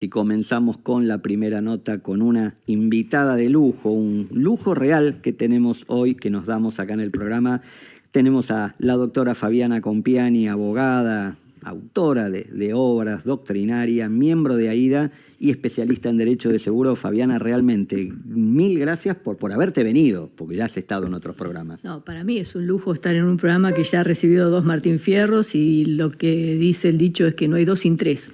Y comenzamos con la primera nota con una invitada de lujo, un lujo real que tenemos hoy, que nos damos acá en el programa. Tenemos a la doctora Fabiana Compiani, abogada, autora de obras, doctrinaria, miembro de AIDA y especialista en Derecho de Seguro. Fabiana, realmente, mil gracias por haberte venido, porque ya has estado en otros programas. No, para mí es un lujo estar en un programa que ya ha recibido 2 Martín Fierros y lo que dice el dicho es que no hay 2 sin 3.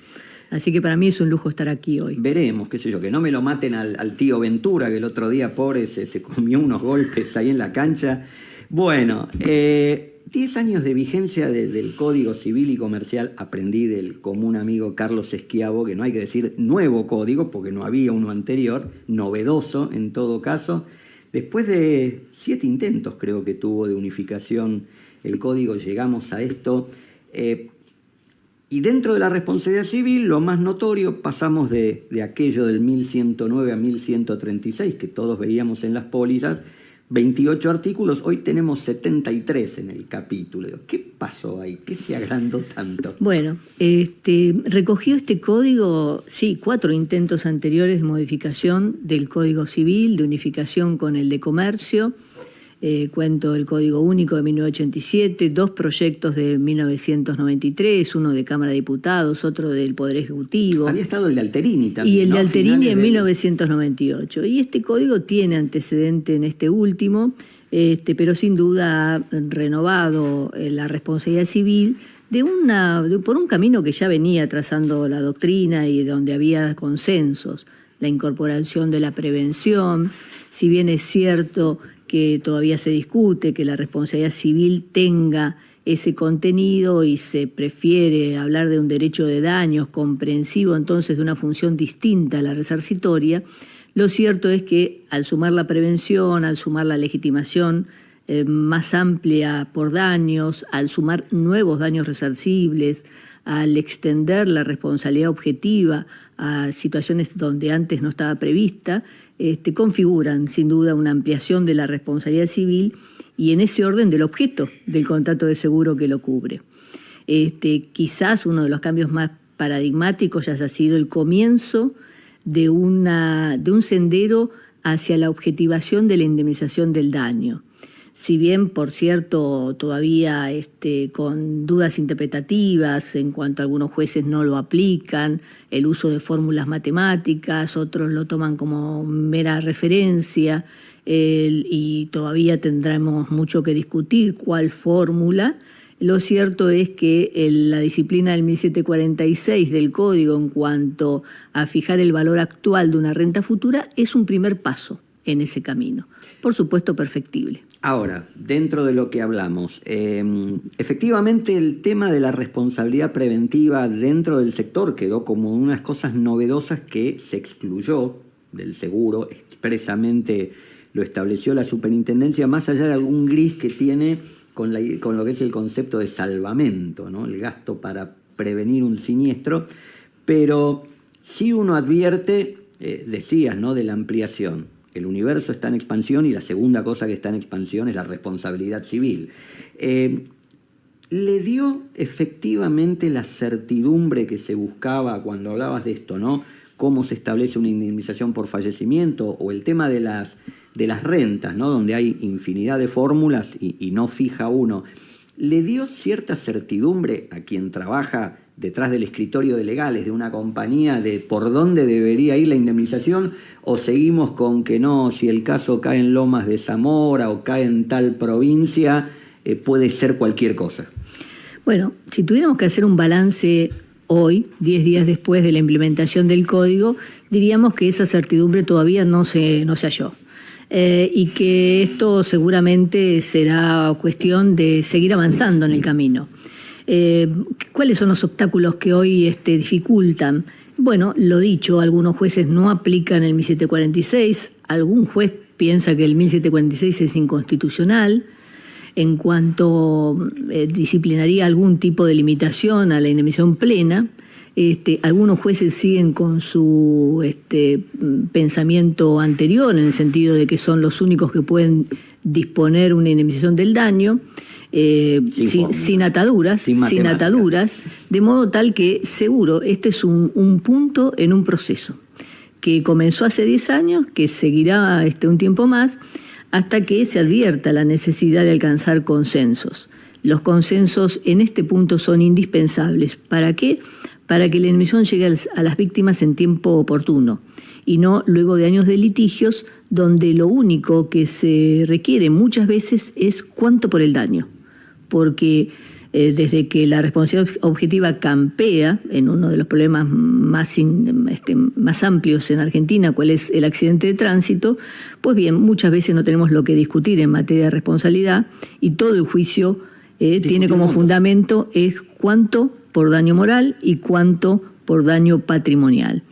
Así que para mí es un lujo estar aquí hoy. Veremos, qué sé yo, que no me lo maten al tío Ventura, que el otro día, pobre, se comió unos golpes ahí en la cancha. Bueno, 10 años de vigencia del Código Civil y Comercial. Aprendí del común amigo Carlos Esquiavo, que no hay que decir nuevo código, porque no había uno anterior, novedoso en todo caso. Después de 7 intentos, creo que tuvo, de unificación el código, llegamos a esto. Y dentro de la responsabilidad civil, lo más notorio, pasamos de aquello del 1109 a 1136, que todos veíamos en las pólizas, 28 artículos, hoy tenemos 73 en el capítulo. ¿Qué pasó ahí? ¿Qué se agrandó tanto? Bueno, recogió este código, sí, 4 intentos anteriores de modificación del Código Civil, de unificación con el de Comercio. Cuento el Código Único de 1987, 2 proyectos de 1993, uno de Cámara de Diputados, otro del Poder Ejecutivo. Había estado el de Alterini también. Y el de Alterini en 1998. Y este código tiene antecedente en este último, pero sin duda ha renovado la responsabilidad civil por un camino que ya venía trazando la doctrina y donde había consensos. La incorporación de la prevención, si bien es cierto que todavía se discute que la responsabilidad civil tenga ese contenido y se prefiere hablar de un derecho de daños comprensivo entonces de una función distinta a la resarcitoria, lo cierto es que al sumar la prevención, al sumar la legitimación más amplia por daños, al sumar nuevos daños resarcibles, al extender la responsabilidad objetiva a situaciones donde antes no estaba prevista, configuran sin duda una ampliación de la responsabilidad civil y en ese orden del objeto del contrato de seguro que lo cubre. Quizás uno de los cambios más paradigmáticos ya ha sido el comienzo de un sendero hacia la objetivación de la indemnización del daño. Si bien, por cierto, todavía con dudas interpretativas en cuanto a algunos jueces no lo aplican, el uso de fórmulas matemáticas, otros lo toman como mera referencia y todavía tendremos mucho que discutir cuál fórmula. Lo cierto es que la disciplina del 1746 del Código en cuanto a fijar el valor actual de una renta futura es un primer paso en ese camino. Por supuesto, perfectible. Ahora, dentro de lo que hablamos, efectivamente el tema de la responsabilidad preventiva dentro del sector quedó como unas cosas novedosas que se excluyó del seguro, expresamente lo estableció la superintendencia, más allá de algún gris que tiene con lo que es el concepto de salvamento, ¿no? El gasto para prevenir un siniestro, pero sí uno advierte, decías, ¿no?, de la ampliación. El universo está en expansión y la segunda cosa que está en expansión es la responsabilidad civil. ¿Le dio efectivamente la certidumbre que se buscaba cuando hablabas de esto, ¿no? Cómo se establece una indemnización por fallecimiento o el tema de las rentas, ¿no?, donde hay infinidad de fórmulas y no fija uno. ¿Le dio cierta certidumbre a quien trabaja detrás del escritorio de legales de una compañía de por dónde debería ir la indemnización? ¿O seguimos con que no, si el caso cae en Lomas de Zamora o cae en tal provincia, puede ser cualquier cosa? Bueno, si tuviéramos que hacer un balance hoy, 10 días después de la implementación del código, diríamos que esa certidumbre todavía no se halló. Y que esto seguramente será cuestión de seguir avanzando en el camino. ¿Cuáles son los obstáculos que hoy dificultan? Bueno, lo dicho, algunos jueces no aplican el 1746, algún juez piensa que el 1746 es inconstitucional, en cuanto disciplinaría algún tipo de limitación a la indemnización plena. Algunos jueces siguen con su pensamiento anterior, en el sentido de que son los únicos que pueden disponer una indemnización del daño. sin ataduras, de modo tal que seguro este es un punto en un proceso que comenzó hace 10 años, que seguirá un tiempo más, hasta que se advierta la necesidad de alcanzar consensos. Los consensos en este punto son indispensables. ¿Para qué? Para que la indemnización llegue a las víctimas en tiempo oportuno y no luego de años de litigios donde lo único que se requiere muchas veces es cuánto por el daño. Porque desde que la responsabilidad objetiva campea en uno de los problemas más amplios en Argentina, cuál es el accidente de tránsito, pues bien, muchas veces no tenemos lo que discutir en materia de responsabilidad y todo el juicio tiene como fundamento es cuánto por daño moral y cuánto por daño patrimonial.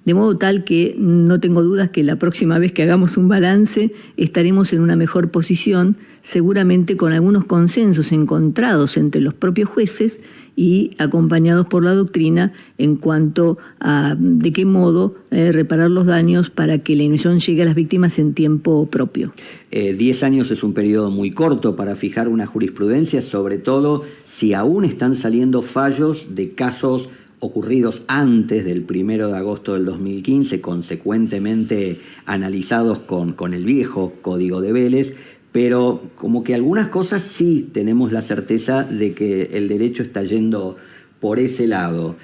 De modo tal que no tengo dudas que la próxima vez que hagamos un balance estaremos en una mejor posición, seguramente con algunos consensos encontrados entre los propios jueces y acompañados por la doctrina en cuanto a de qué modo reparar los daños para que la indemnización llegue a las víctimas en tiempo propio. 10 años es un periodo muy corto para fijar una jurisprudencia, sobre todo si aún están saliendo fallos de casos ocurridos antes del 1 de agosto del 2015, consecuentemente analizados con el viejo Código de Vélez, pero como que algunas cosas sí tenemos la certeza de que el derecho está yendo por ese lado.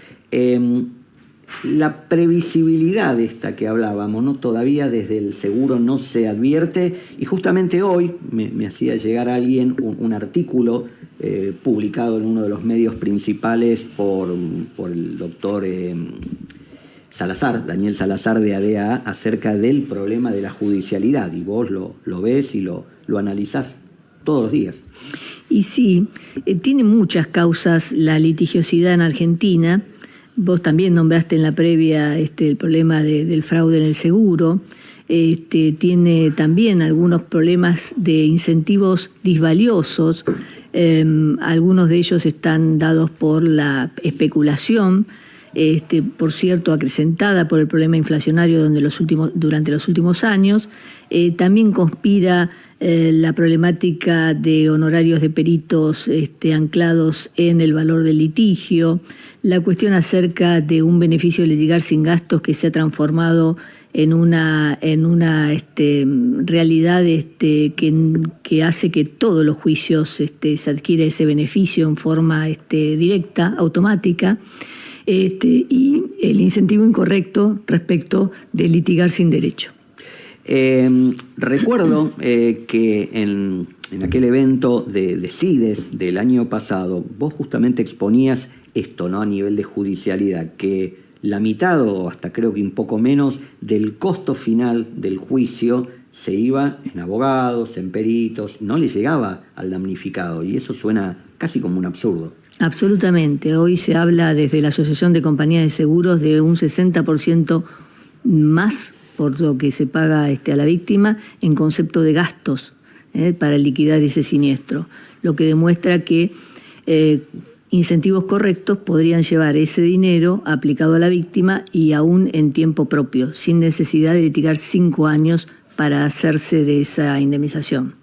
La previsibilidad esta que hablábamos, ¿no? Todavía desde el seguro no se advierte, y justamente hoy me hacía llegar a alguien un artículo publicado en uno de los medios principales por el doctor Salazar, Daniel Salazar de ADA, acerca del problema de la judicialidad, y vos lo ves y lo analizás todos los días. Y sí, tiene muchas causas la litigiosidad en Argentina. Vos también nombraste en la previa el problema del fraude en el seguro. Tiene también algunos problemas de incentivos disvaliosos. Algunos de ellos están dados por la especulación, por cierto, acrecentada por el problema inflacionario durante los últimos años. También conspira la problemática de honorarios de peritos anclados en el valor del litigio, la cuestión acerca de un beneficio de litigar sin gastos que se ha transformado en una realidad que hace que todos los juicios se adquiere ese beneficio en forma directa, automática, y el incentivo incorrecto respecto de litigar sin derecho. Recuerdo que en aquel evento de CIDES del año pasado, vos justamente exponías esto, ¿no? A nivel de judicialidad, que la mitad o hasta creo que un poco menos del costo final del juicio se iba en abogados, en peritos, no le llegaba al damnificado, y eso suena casi como un absurdo. Absolutamente. Hoy se habla desde la Asociación de Compañías de Seguros de un 60% más por lo que se paga a la víctima en concepto de gastos para liquidar ese siniestro, lo que demuestra que incentivos correctos podrían llevar ese dinero aplicado a la víctima y aún en tiempo propio, sin necesidad de litigar 5 años para hacerse de esa indemnización.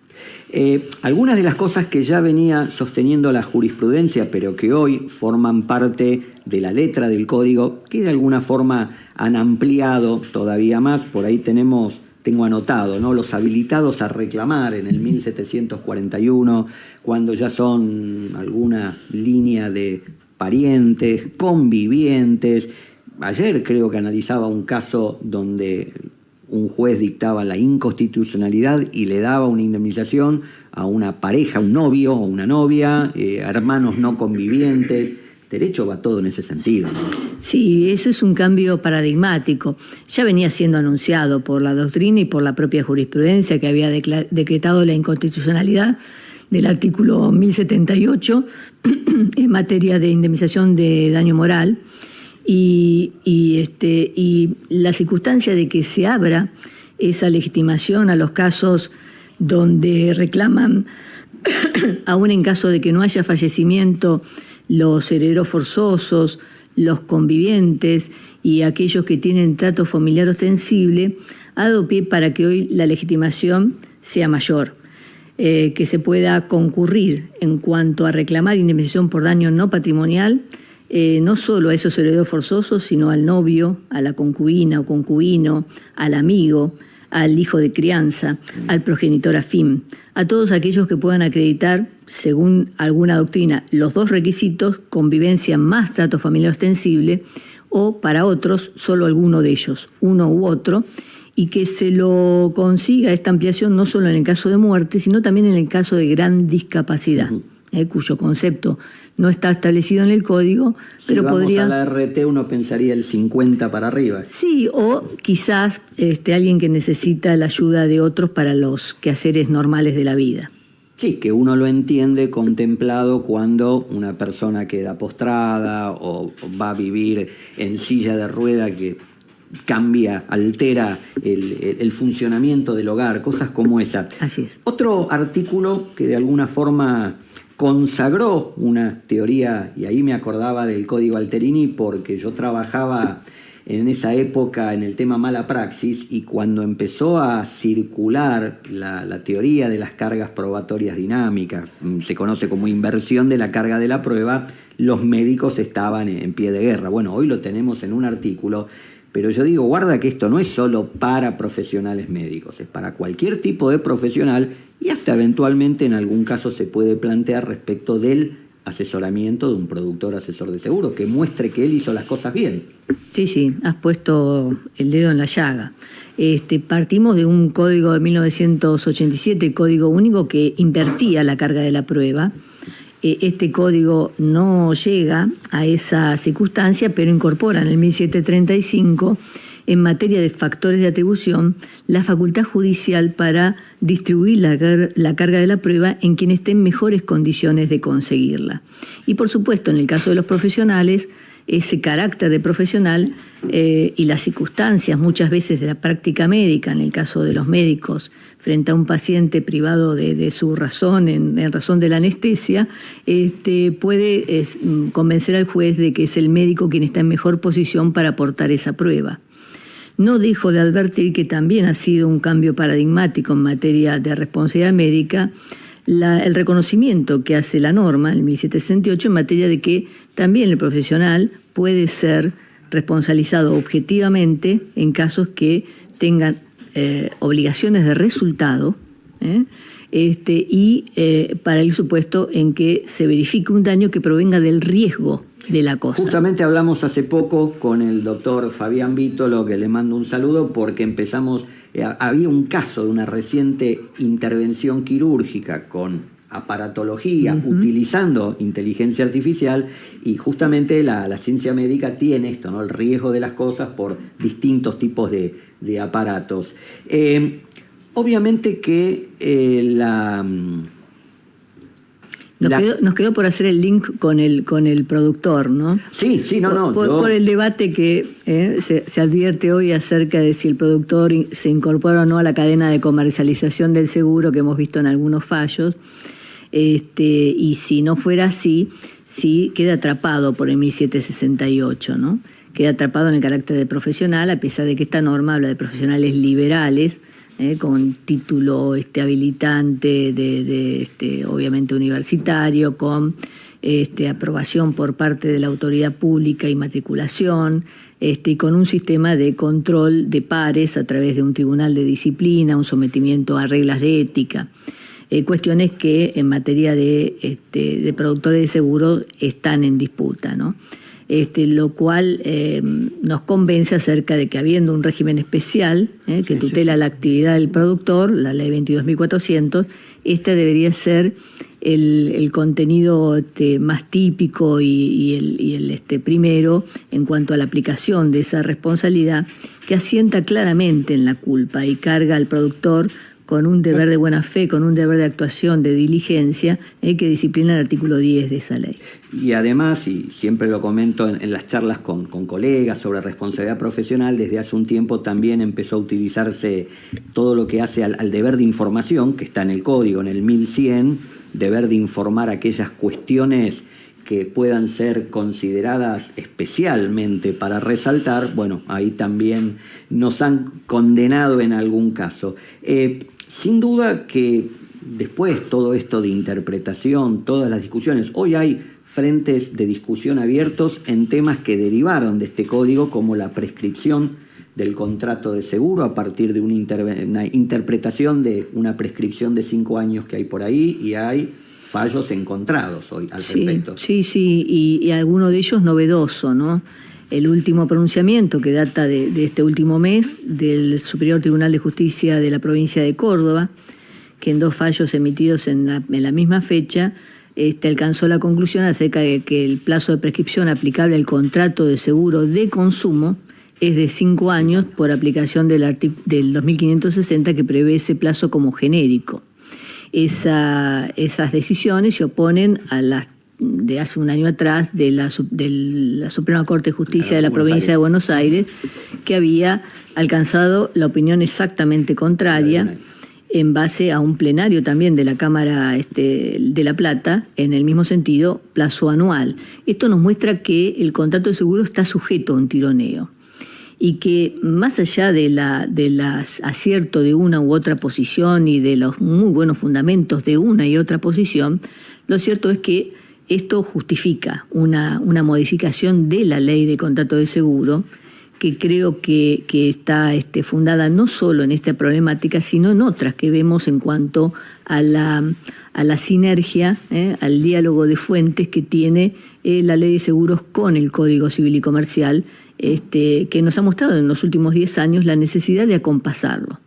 Algunas de las cosas que ya venía sosteniendo la jurisprudencia, pero que hoy forman parte de la letra del código, que de alguna forma han ampliado todavía más. Por ahí tengo anotado, ¿no? Los habilitados a reclamar en el 1741, cuando ya son alguna línea de parientes, convivientes. Ayer creo que analizaba un caso donde un juez dictaba la inconstitucionalidad y le daba una indemnización a una pareja, un novio o una novia, hermanos no convivientes. Derecho va todo en ese sentido, ¿no? Sí, eso es un cambio paradigmático. Ya venía siendo anunciado por la doctrina y por la propia jurisprudencia, que había decretado la inconstitucionalidad del artículo 1078 en materia de indemnización de daño moral. Y la circunstancia de que se abra esa legitimación a los casos donde reclaman, aún en caso de que no haya fallecimiento, los herederos forzosos, los convivientes y aquellos que tienen trato familiar ostensible, ha dado pie para que hoy la legitimación sea mayor. que se pueda concurrir en cuanto a reclamar indemnización por daño no patrimonial, no solo a esos herederos forzosos, sino al novio, a la concubina o concubino, al amigo, al hijo de crianza, al progenitor afín, a todos aquellos que puedan acreditar, según alguna doctrina, los dos requisitos, convivencia más trato familiar ostensible, o para otros, solo alguno de ellos, uno u otro, y que se lo consiga esta ampliación no solo en el caso de muerte, sino también en el caso de gran discapacidad, cuyo concepto no está establecido en el código, pero vamos podría... a la RT uno pensaría el 50 para arriba. Sí, o quizás alguien que necesita la ayuda de otros para los quehaceres normales de la vida. Sí, que uno lo entiende contemplado cuando una persona queda postrada o va a vivir en silla de rueda que cambia, altera el funcionamiento del hogar, cosas como esa. Así es. Otro artículo que de alguna forma consagró una teoría, y ahí me acordaba del Código Alterini porque yo trabajaba en esa época en el tema mala praxis, y cuando empezó a circular la teoría de las cargas probatorias dinámicas, se conoce como inversión de la carga de la prueba, los médicos estaban en pie de guerra. Bueno, hoy lo tenemos en un artículo, pero yo digo, guarda que esto no es solo para profesionales médicos, es para cualquier tipo de profesional, y hasta eventualmente en algún caso se puede plantear respecto del asesoramiento de un productor asesor de seguros, que muestre que él hizo las cosas bien. Sí, has puesto el dedo en la llaga. Partimos de un código de 1987, código único, que invertía la carga de la prueba. Este código no llega a esa circunstancia, pero incorpora en el 1735, en materia de factores de atribución, la facultad judicial para distribuir la carga de la prueba en quien esté en mejores condiciones de conseguirla. Y por supuesto, en el caso de los profesionales, ese carácter de profesional y las circunstancias muchas veces de la práctica médica, en el caso de los médicos, frente a un paciente privado de su razón, en razón de la anestesia, puede convencer al juez de que es el médico quien está en mejor posición para aportar esa prueba. No dejo de advertir que también ha sido un cambio paradigmático en materia de responsabilidad médica el reconocimiento que hace la norma, el 1768, en materia de que también el profesional puede ser responsabilizado objetivamente en casos que tengan obligaciones de resultado, y para el supuesto en que se verifique un daño que provenga del riesgo de la cosa. Justamente hablamos hace poco con el doctor Fabián Vítolo, que le mando un saludo, porque había un caso de una reciente intervención quirúrgica con aparatología, utilizando inteligencia artificial, y justamente la ciencia médica tiene esto, ¿no? El riesgo de las cosas por distintos tipos de aparatos. Obviamente que Nos quedó por hacer el link con el productor, ¿no? Sí, no. Por el debate que se advierte hoy acerca de si el productor se incorpora o no a la cadena de comercialización del seguro que hemos visto en algunos fallos. Y si no fuera así, sí queda atrapado por el 1768, ¿no? Queda atrapado en el carácter de profesional, a pesar de que esta norma habla de profesionales liberales, con título habilitante obviamente universitario, con aprobación por parte de la autoridad pública y matriculación, y con un sistema de control de pares a través de un tribunal de disciplina, un sometimiento a reglas de ética. Cuestiones que en materia de productores de seguros están en disputa, ¿no? Lo cual nos convence acerca de que, habiendo un régimen especial que tutela la actividad del productor, la ley 22.400, esta debería ser el contenido más típico y el primero en cuanto a la aplicación de esa responsabilidad, que asienta claramente en la culpa y carga al productor con un deber de buena fe, con un deber de actuación, de diligencia, que disciplina el artículo 10 de esa ley. Y además, y siempre lo comento en las charlas con colegas sobre responsabilidad profesional, desde hace un tiempo también empezó a utilizarse todo lo que hace al deber de información, que está en el código, en el 1100, deber de informar aquellas cuestiones que puedan ser consideradas especialmente para resaltar. Bueno, ahí también nos han condenado en algún caso. Sin duda que después todo esto de interpretación, todas las discusiones, hoy hay frentes de discusión abiertos en temas que derivaron de este código, como la prescripción del contrato de seguro a partir de una interpretación de una prescripción de 5 años que hay por ahí, y hay fallos encontrados hoy al respecto. Sí, y alguno de ellos novedoso, ¿no? El último pronunciamiento, que data de este último mes, del Superior Tribunal de Justicia de la provincia de Córdoba, que en 2 fallos emitidos en la misma fecha, alcanzó la conclusión acerca de que el plazo de prescripción aplicable al contrato de seguro de consumo es de 5 años por aplicación del 2560, que prevé ese plazo como genérico. Esas decisiones se oponen a las de hace un año atrás de la Suprema Corte de Justicia de la provincia de Buenos Aires, que había alcanzado la opinión exactamente contraria en base a un plenario también de la Cámara de La Plata, en el mismo sentido, plazo anual. Esto nos muestra que el contrato de seguro está sujeto a un tironeo, y que más allá del acierto de una u otra posición y de los muy buenos fundamentos de una y otra posición, lo cierto es que esto justifica una modificación de la ley de contrato de seguro, que creo que está fundada no solo en esta problemática, sino en otras que vemos en cuanto a la sinergia, al diálogo de fuentes que tiene la ley de seguros con el Código Civil y Comercial, que nos ha mostrado en los últimos 10 años la necesidad de acompasarlo.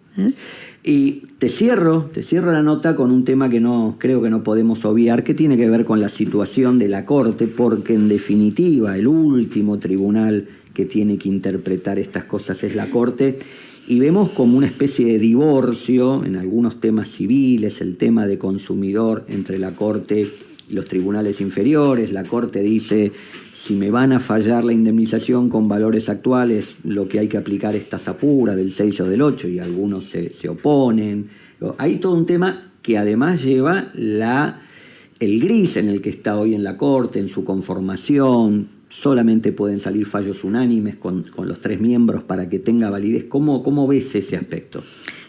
Y te cierro la nota con un tema que creo que no podemos obviar, que tiene que ver con la situación de la Corte, porque en definitiva el último tribunal que tiene que interpretar estas cosas es la Corte, y vemos como una especie de divorcio en algunos temas civiles, el tema de consumidor entre la Corte y los tribunales inferiores. La Corte dice: si me van a fallar la indemnización con valores actuales, lo que hay que aplicar es tasa pura del 6 o del 8, y algunos se oponen. Hay todo un tema que además lleva el gris en el que está hoy en la Corte, en su conformación. Solamente pueden salir fallos unánimes con los 3 miembros para que tenga validez. ¿Cómo ves ese aspecto?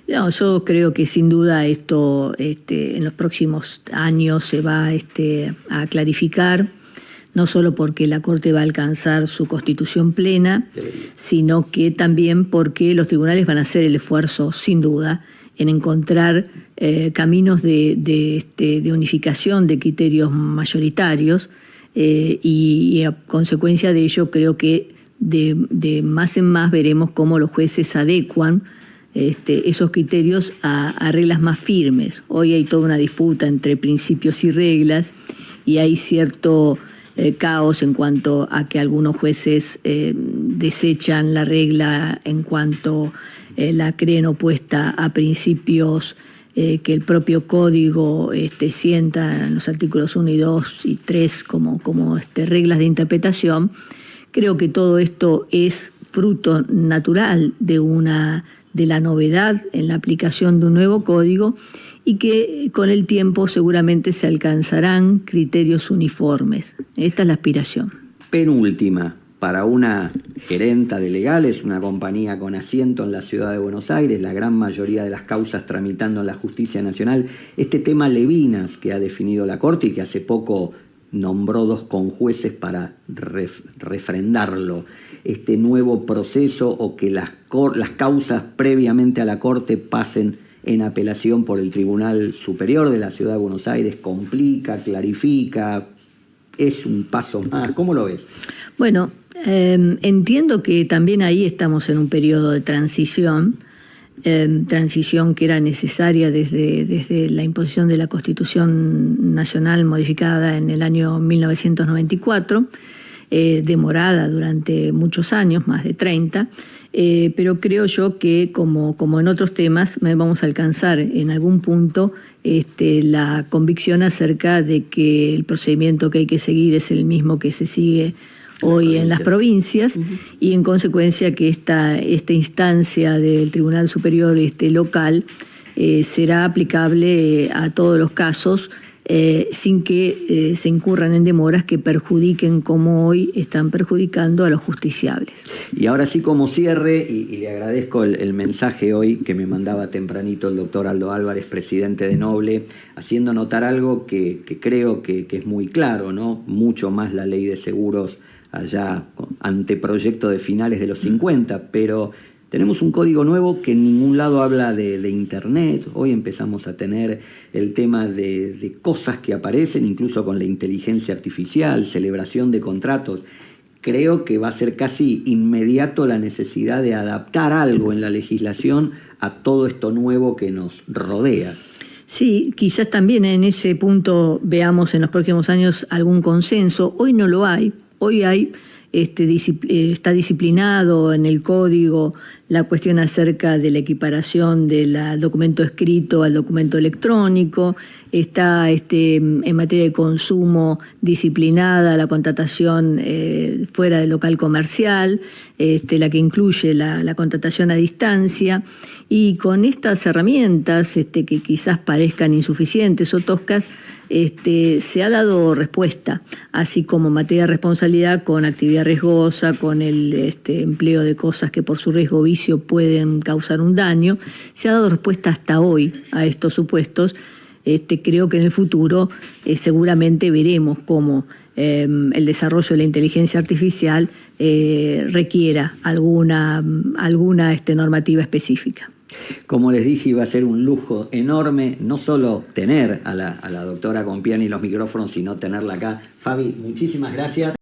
No, yo creo que sin duda esto en los próximos años se va a clarificar, no solo porque la Corte va a alcanzar su constitución plena, sino que también porque los tribunales van a hacer el esfuerzo, sin duda, en encontrar caminos de unificación de criterios mayoritarios, y a consecuencia de ello creo que de más en más veremos cómo los jueces adecuan esos criterios a reglas más firmes. Hoy hay toda una disputa entre principios y reglas, y hay cierto caos en cuanto a que algunos jueces desechan la regla en cuanto la creen opuesta a principios que el propio código sienta en los artículos 1 y 2 y 3 como reglas de interpretación. Creo que todo esto es fruto natural de la novedad en la aplicación de un nuevo código, y que con el tiempo seguramente se alcanzarán criterios uniformes. Esta es la aspiración. Penúltima, para una gerenta de legales, una compañía con asiento en la ciudad de Buenos Aires, la gran mayoría de las causas tramitando en la Justicia Nacional, este tema Levinas que ha definido la Corte y que hace poco nombró 2 conjueces para refrendarlo, este nuevo proceso, o que las causas previamente a la Corte pasen en apelación por el Tribunal Superior de la Ciudad de Buenos Aires, complica, clarifica, es un paso más. ¿Cómo lo ves? Bueno, entiendo que también ahí estamos en un periodo de transición que era necesaria desde la imposición de la Constitución Nacional modificada en el año 1994, demorada durante muchos años, más de 30, pero creo yo que como en otros temas vamos a alcanzar en algún punto la convicción acerca de que el procedimiento que hay que seguir es el mismo que se sigue hoy en las provincias, y en consecuencia que esta instancia del Tribunal Superior local será aplicable a todos los casos sin que se incurran en demoras que perjudiquen como hoy están perjudicando a los justiciables. Y ahora sí, como cierre, y le agradezco el mensaje hoy que me mandaba tempranito el doctor Aldo Álvarez, presidente de Noble, haciendo notar algo que creo que es muy claro, ¿no? Mucho más la ley de seguros allá, anteproyecto de finales de los 50, pero tenemos un código nuevo que en ningún lado habla de Internet. Hoy empezamos a tener el tema de cosas que aparecen, incluso con la inteligencia artificial, celebración de contratos. Creo que va a ser casi inmediato la necesidad de adaptar algo en la legislación a todo esto nuevo que nos rodea. Sí, quizás también en ese punto veamos en los próximos años algún consenso. Hoy no lo hay. Hoy hay, está disciplinado en el código la cuestión acerca de la equiparación del documento escrito al documento electrónico, está en materia de consumo disciplinada la contratación fuera del local comercial, la que incluye la contratación a distancia, y con estas herramientas que quizás parezcan insuficientes o toscas, se ha dado respuesta, así como en materia de responsabilidad con actividad riesgosa, con el empleo de cosas que por su riesgo o vicio pueden causar un daño. Se ha dado respuesta hasta hoy a estos supuestos. Creo que en el futuro seguramente veremos cómo el desarrollo de la inteligencia artificial requiera alguna normativa específica. Como les dije, iba a ser un lujo enorme no solo tener a la doctora Compiani y los micrófonos, sino tenerla acá. Fabi, muchísimas gracias.